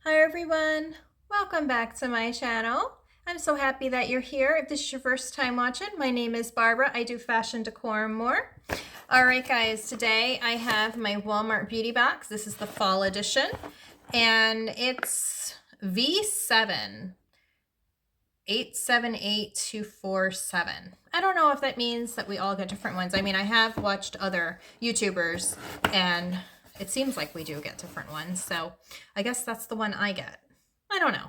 Hi everyone, welcome back to my channel. I'm so happy that you're here. If this is your first time watching, my name is Barbara. I do fashion decor and more. All right guys, today I have my Walmart beauty box. This is the fall edition and it's V7 878247. I don't know if that means that we all get different ones. I mean, I have watched other YouTubers and it seems like we do get different ones. So I guess that's the one I get. I don't know.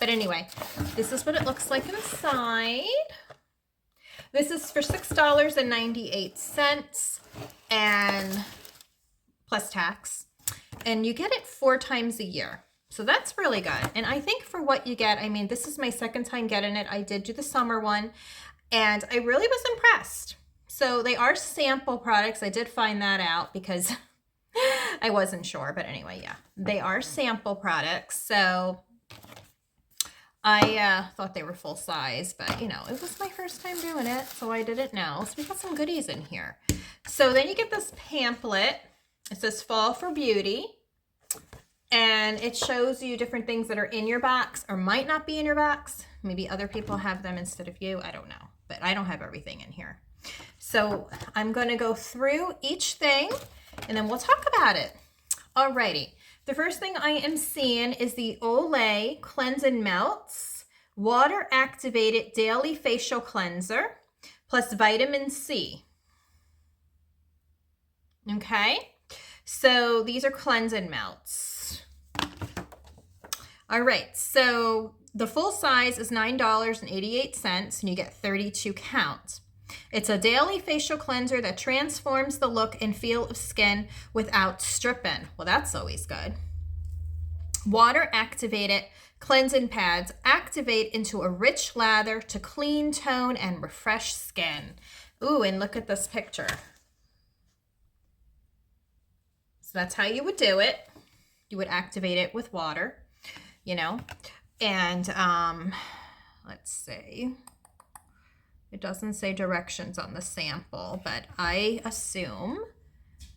But anyway, this is what it looks like inside. This is for $6.98 and plus tax. And you get it 4 times a year. So that's really good. And I think for what you get, I mean, this is my second time getting it. I did do the summer one and I really was impressed. So they are sample products. I did find that out because I wasn't sure, but anyway, yeah, they are sample products. So I thought they were full size, but you know, it was my first time doing it, so I didn't know. So we got some goodies in here. So then you get this pamphlet. It says Fall for Beauty. And it shows you different things that are in your box or might not be in your box. Maybe other people have them instead of you. I don't know. But I don't have everything in here. So I'm going to go through each thing and then we'll talk about it. Alrighty. The first thing I am seeing is the Olay Cleanse and Melts Water Activated Daily Facial Cleanser plus vitamin C. Okay. So these are cleanse and melts. All right, so the full size is $9.88 and you get 32 count. It's a daily facial cleanser that transforms the look and feel of skin without stripping. Well, that's always good. Water activated cleansing pads activate into a rich lather to clean, tone, and refresh skin. Ooh, and look at this picture. So that's how you would do it. You would activate it with water, you know, and let's see. It doesn't say directions on the sample, but I assume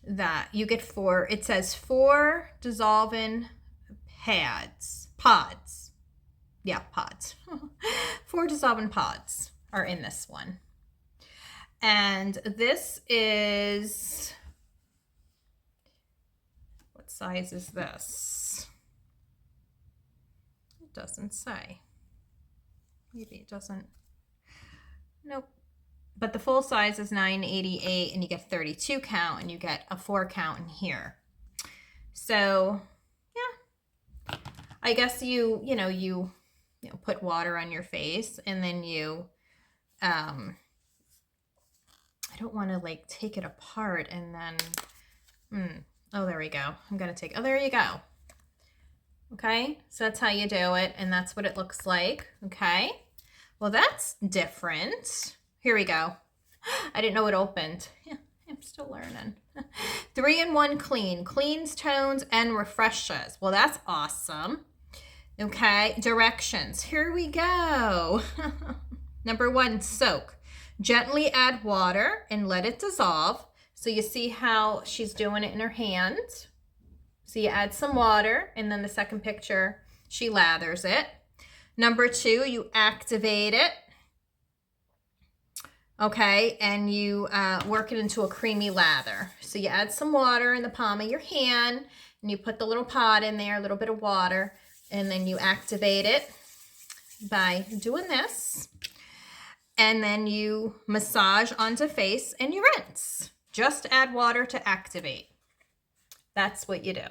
that you get it says 4 dissolving pods. Yeah, pods. 4 dissolving pods are in this one. And this is, what size is this? It doesn't say. Maybe it doesn't. Nope. But the full size is $9.88 and you get 32 count and you get a 4 count in here. So, yeah. I guess you put water on your face and then you I don't want to like take it apart and then oh, there we go. Oh, there you go. Okay, so that's how you do it, and that's what it looks like. Okay, well, that's different. Here we go. I didn't know it opened. Yeah, I'm still learning. 3-in-1 clean, cleans, tones, and refreshes. Well, that's awesome. Okay, directions. Here we go. Number 1, soak. Gently add water and let it dissolve. So you see how she's doing it in her hand. So you add some water, and then the second picture, she lathers it. Number 2, you activate it. Okay, and you work it into a creamy lather. So you add some water in the palm of your hand, and you put the little pod in there, a little bit of water, and then you activate it by doing this. And then you massage onto face and you rinse. Just add water to activate. That's what you do.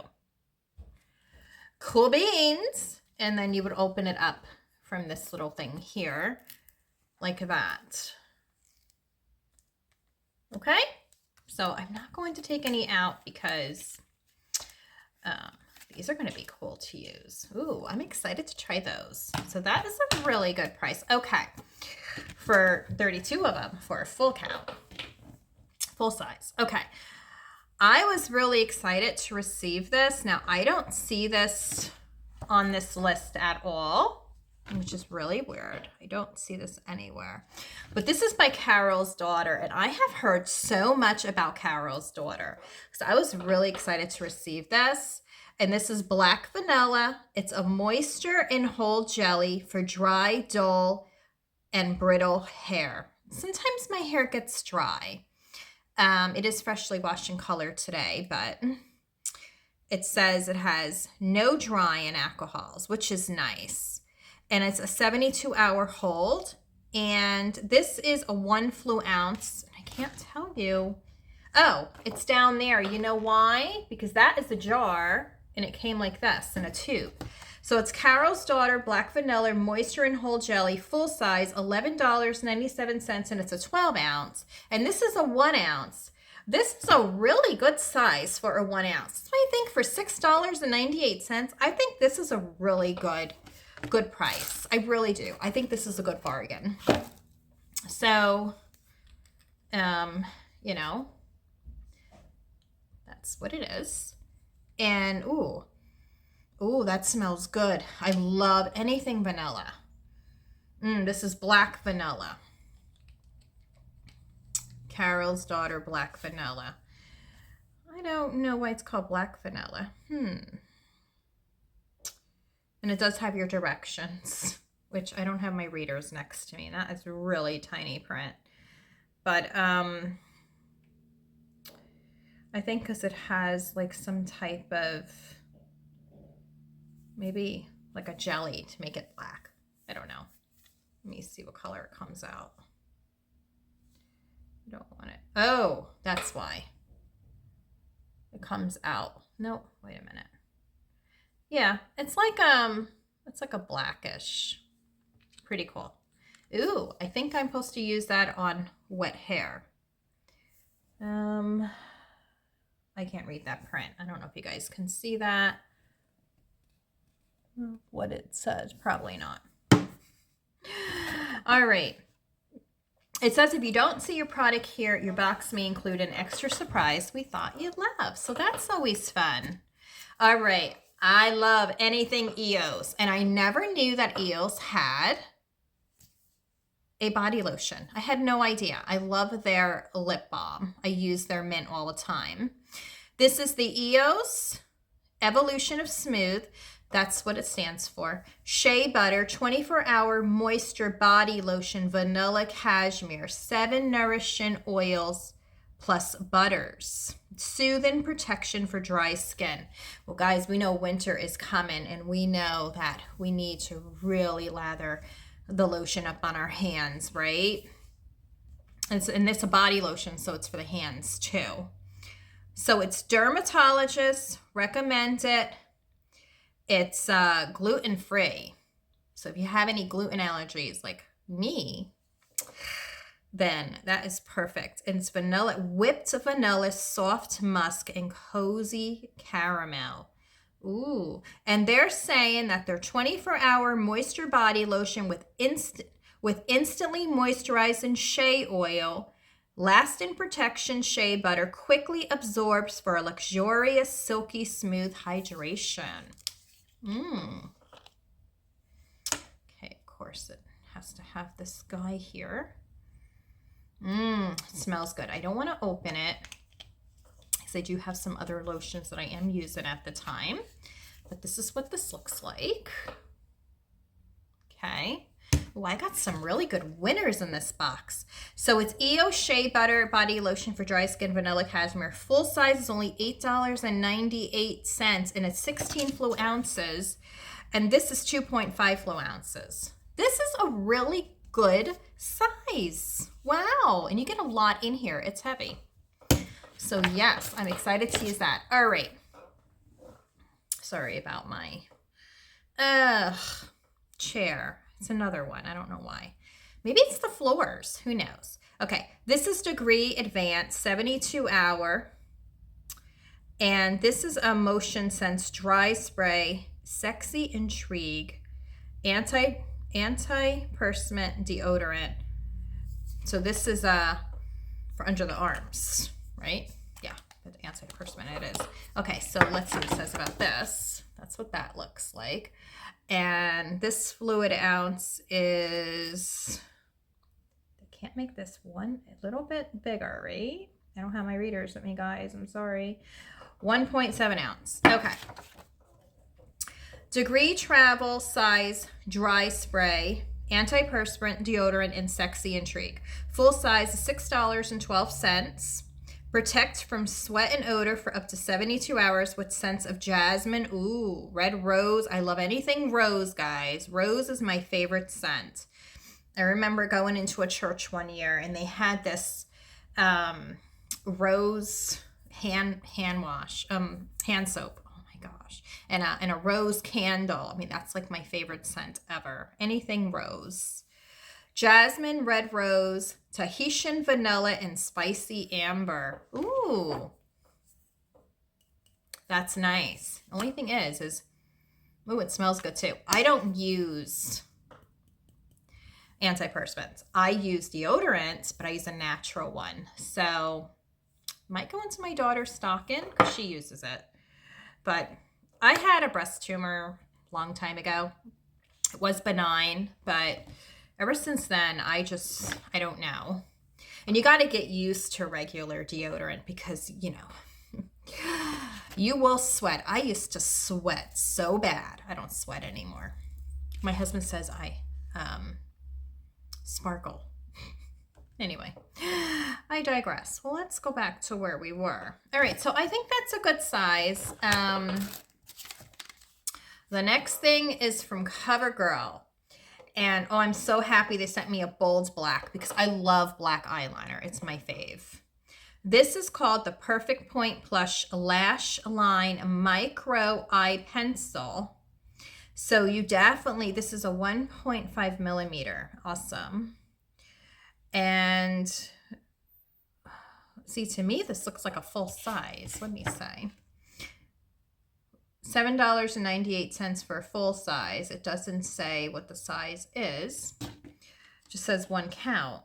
Cool beans. And then you would open it up from this little thing here, like that. Okay? So I'm not going to take any out because these are going to be cool to use. Ooh, I'm excited to try those. So that is a really good price. Okay. For 32 of them for a full count. Full size. Okay. I was really excited to receive this. Now, I don't see this on this list at all. which is really weird. I don't see this anywhere. But this is by Carol's Daughter, and I have heard so much about Carol's Daughter. So I was really excited to receive this. And this is black vanilla. It's a moisture and hold jelly for dry, dull, and brittle hair. Sometimes my hair gets dry. It is freshly washed and colored today, but it says it has no drying alcohols, which is nice. And it's a 72-hour hold. And this is a 1 fluid ounce. I can't tell you. Oh, it's down there. You know why? Because that is a jar, and it came like this in a tube. So it's Carol's Daughter Black Vanilla Moisture and Hold Jelly, full size, $11.97, and it's a 12 ounce. And this is a 1 ounce. This is a really good size for a 1 ounce. So I think for $6.98, I think this is a really good price. I really do. I think this is a good bargain. So, you know, that's what it is. And, ooh, that smells good. I love anything vanilla. This is black vanilla. Carol's Daughter Black Vanilla. I don't know why it's called black vanilla. And it does have your directions, which I don't have my readers next to me. That is really tiny print. But I think because it has like some type of, maybe like a jelly to make it black. I don't know. Let me see what color it comes out. I don't want it. Oh, that's why it comes out. No, wait a minute. Yeah, it's like a blackish. Pretty cool. Ooh, I think I'm supposed to use that on wet hair. I can't read that print. I don't know if you guys can see that. What it says, probably not. All right. It says if you don't see your product here, your box may include an extra surprise we thought you'd love. So that's always fun. All right. I love anything EOS, and I never knew that EOS had a body lotion. I had no idea. I love their lip balm. I use their mint all the time. This is the EOS Evolution of Smooth. That's what it stands for. Shea Butter 24-hour moisture body lotion, vanilla cashmere, 7 nourishing oils plus butters. Soothing protection for dry skin. Well, guys, we know winter is coming, and we know that we need to really lather the lotion up on our hands, right? And it's a body lotion, so it's for the hands too. So it's dermatologists recommend it. It's gluten-free. So if you have any gluten allergies like me, then that is perfect. And it's vanilla, whipped vanilla, soft musk, and cozy caramel. Ooh. And they're saying that their 24-hour moisture body lotion with instantly moisturizing shea oil, lasting protection shea butter, quickly absorbs for a luxurious, silky, smooth hydration. Okay, of course it has to have this guy here. It smells good. I don't want to open it because I do have some other lotions that I am using at the time. But this is what this looks like. Okay. Oh, I got some really good winners in this box. So it's EO Shea Butter Body Lotion for Dry Skin, Vanilla Cashmere. Full size is only $8.98, and it's 16 fluid ounces. And this is 2.5 fluid ounces. This is a really good size. Wow. And you get a lot in here. It's heavy. So yes, I'm excited to use that. All right. Sorry about my chair. It's another one. I don't know why. Maybe it's the floors. Who knows? Okay. This is Degree Advanced 72-hour. And this is a Motion Sense Dry Spray Sexy Intrigue Anti-Perspirant Deodorant. So this is for under the arms, right? Yeah. but antiperspirant it is. Okay, so let's see what it says about this. That's what that looks like. And this fluid ounce is, I can't make this one a little bit bigger, right? I don't have my readers with me, guys. I'm sorry. 1.7 ounce. Okay. Degree Travel Size Dry Spray, Antiperspirant, Deodorant, and Sexy Intrigue. Full size is $6.12. Protect from sweat and odor for up to 72 hours with scents of jasmine. Ooh, red rose. I love anything rose, guys. Rose is my favorite scent. I remember going into a church one year and they had this rose hand wash, hand soap. Oh my gosh. And a rose candle. I mean, that's like my favorite scent ever. Anything rose. Jasmine, red rose, Tahitian vanilla, and spicy amber. Ooh. That's nice. Only thing is, ooh, it smells good too. I don't use antiperspirants. I use deodorants, but I use a natural one. So might go into my daughter's stocking because she uses it. But I had a breast tumor a long time ago. It was benign, but ever since then, I don't know. And you got to get used to regular deodorant because, you know, you will sweat. I used to sweat so bad. I don't sweat anymore. My husband says I sparkle. Anyway, I digress. Well, let's go back to where we were. All right, so I think that's a good size. The next thing is from CoverGirl. And, oh, I'm so happy they sent me a bold black because I love black eyeliner. It's my fave. This is called the Perfect Point Plush Lash Line Micro Eye Pencil. So you definitely, this is a 1.5 millimeter. Awesome. And see, to me, this looks like a full size. Let me say. $7.98 for a full size. It doesn't say what the size is. It just says 1 count.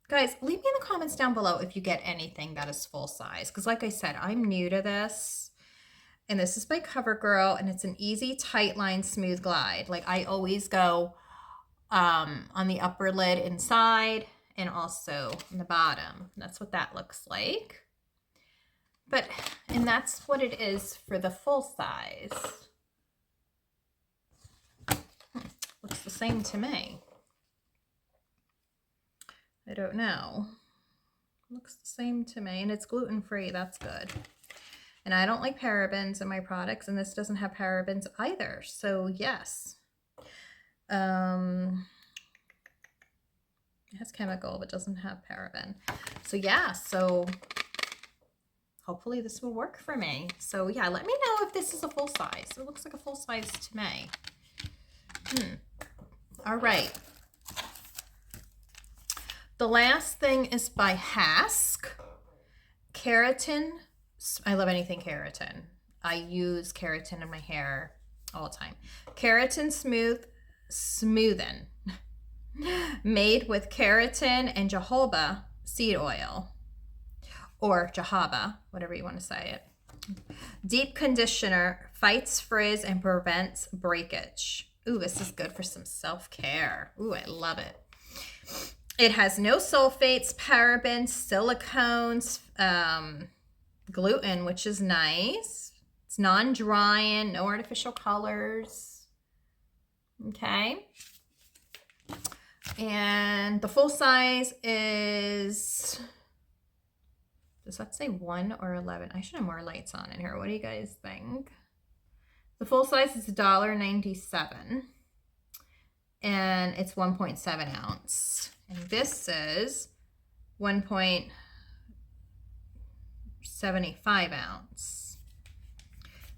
Guys, leave me in the comments down below if you get anything that is full size. Because like I said, I'm new to this. And this is by CoverGirl. And it's an easy, tight line, smooth glide. Like I always go on the upper lid inside and also on the bottom. That's what that looks like. But, and that's what it is for the full size. Looks the same to me. I don't know. Looks the same to me. And it's gluten-free. That's good. And I don't like parabens in my products. And this doesn't have parabens either. So, yes. It has chemical, but doesn't have paraben. So, yeah. So hopefully this will work for me. So yeah, let me know if this is a full size. It looks like a full size to me. All right. The last thing is by Hask. Keratin. I love anything keratin. I use keratin in my hair all the time. Keratin Smoothen. Made with keratin and jojoba seed oil. Or jojoba, whatever you want to say it. Deep conditioner, fights frizz and prevents breakage. Ooh, this is good for some self-care. Ooh, I love it. It has no sulfates, parabens, silicones, gluten, which is nice. It's non-drying, no artificial colors. Okay. And the full size is... Does that say 1 or 11? I should have more lights on in here. What do you guys think? The full size is $1.97. And it's 1.7 ounce. And this is 1.75 ounce.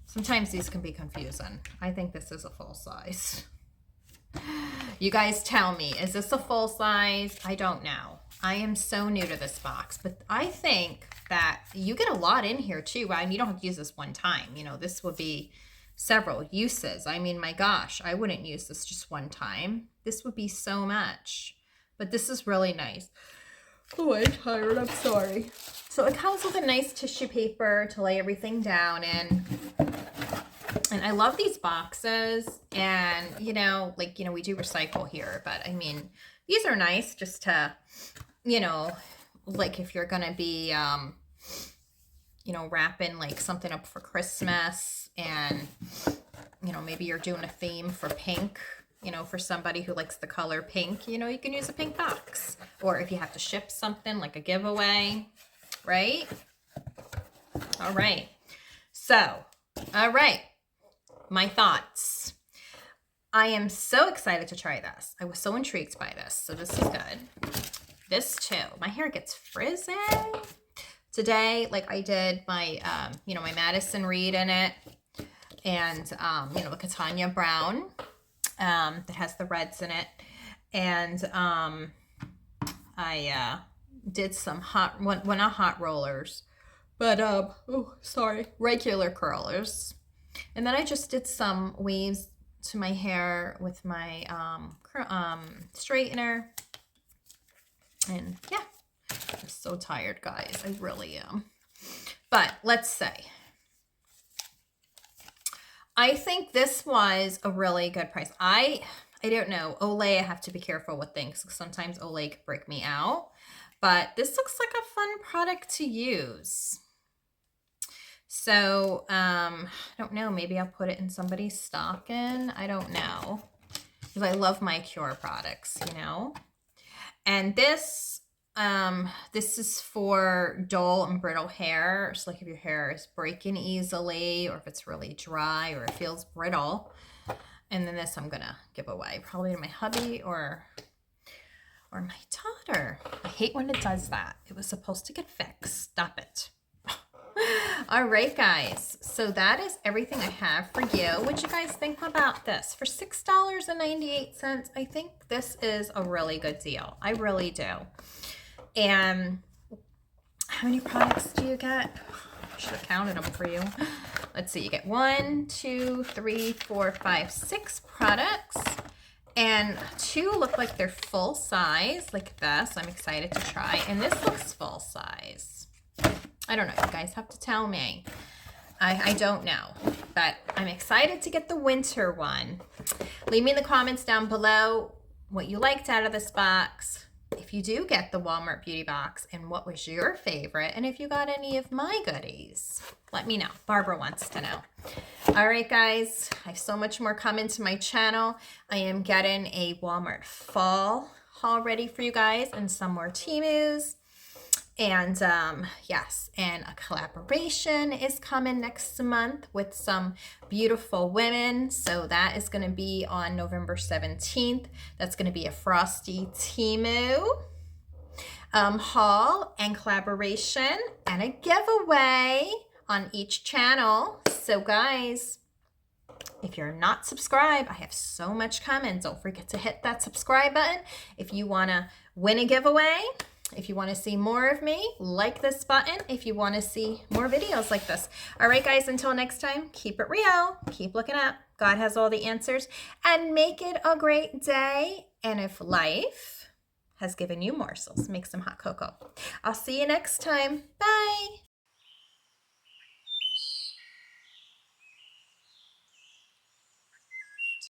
Sometimes these can be confusing. I think this is a full size. You guys tell me, is this a full size? I don't know. I am so new to this box, but I think that you get a lot in here too. I mean, you don't have to use this one time. You know, this would be several uses. I mean, my gosh, I wouldn't use this just one time. This would be so much, but this is really nice. Oh, I'm tired. I'm sorry. So it comes with a nice tissue paper to lay everything down in. And I love these boxes, and we do recycle here, but I mean, these are nice just to, like if you're going to be, wrapping like something up for Christmas, and, maybe you're doing a theme for pink, for somebody who likes the color pink, you can use a pink box. Or if you have to ship something like a giveaway, right? All right. So, all right. My thoughts. I am so excited to try this. I was so intrigued by this. So this is good. This too. My hair gets frizzy. Today, like I did my, my Madison Reed in it. And, the Catania Brown that has the reds in it. And I did some not hot rollers, but, regular curlers. And then I just did some waves to my hair with my straightener. And yeah, I'm so tired, guys. I really am. But let's say, I think this was a really good price. I don't know. Olay, I have to be careful with things because sometimes Olay could break me out. But this looks like a fun product to use. So, I don't know. Maybe I'll put it in somebody's stocking. I don't know. Because I love my Cure products, And this is for dull and brittle hair. So like if your hair is breaking easily, or if it's really dry, or it feels brittle. And then this I'm going to give away probably to my hubby or my daughter. I hate when it does that. It was supposed to get fixed. Stop it. All right, guys. So that is everything I have for you. What you guys think about this? For $6.98, I think this is a really good deal. I really do. And how many products do you get? I should have counted them for you. Let's see. You get 1, 2, 3, 4, 5, 6 products. And 2 look like they're full size, like this. I'm excited to try. And this looks full size. I don't know. You guys have to tell me. I don't know. But I'm excited to get the winter one. Leave me in the comments down below what you liked out of this box. If you do get the Walmart Beauty Box, and what was your favorite, and if you got any of my goodies, let me know. Barbara wants to know. All right, guys, I have so much more coming to my channel. I am getting a Walmart fall haul ready for you guys, and some more Temus. And yes, and a collaboration is coming next month with some beautiful women. So that is going to be on November 17th. That's going to be a Frosty Temu haul and collaboration and a giveaway on each channel. So guys, if you're not subscribed, I have so much coming. Don't forget to hit that subscribe button if you want to win a giveaway. If you want to see more of me, like this button if you want to see more videos like this. All right, guys, until next time, keep it real. Keep looking up. God has all the answers. And make it a great day. And if life has given you morsels, make some hot cocoa. I'll see you next time. Bye.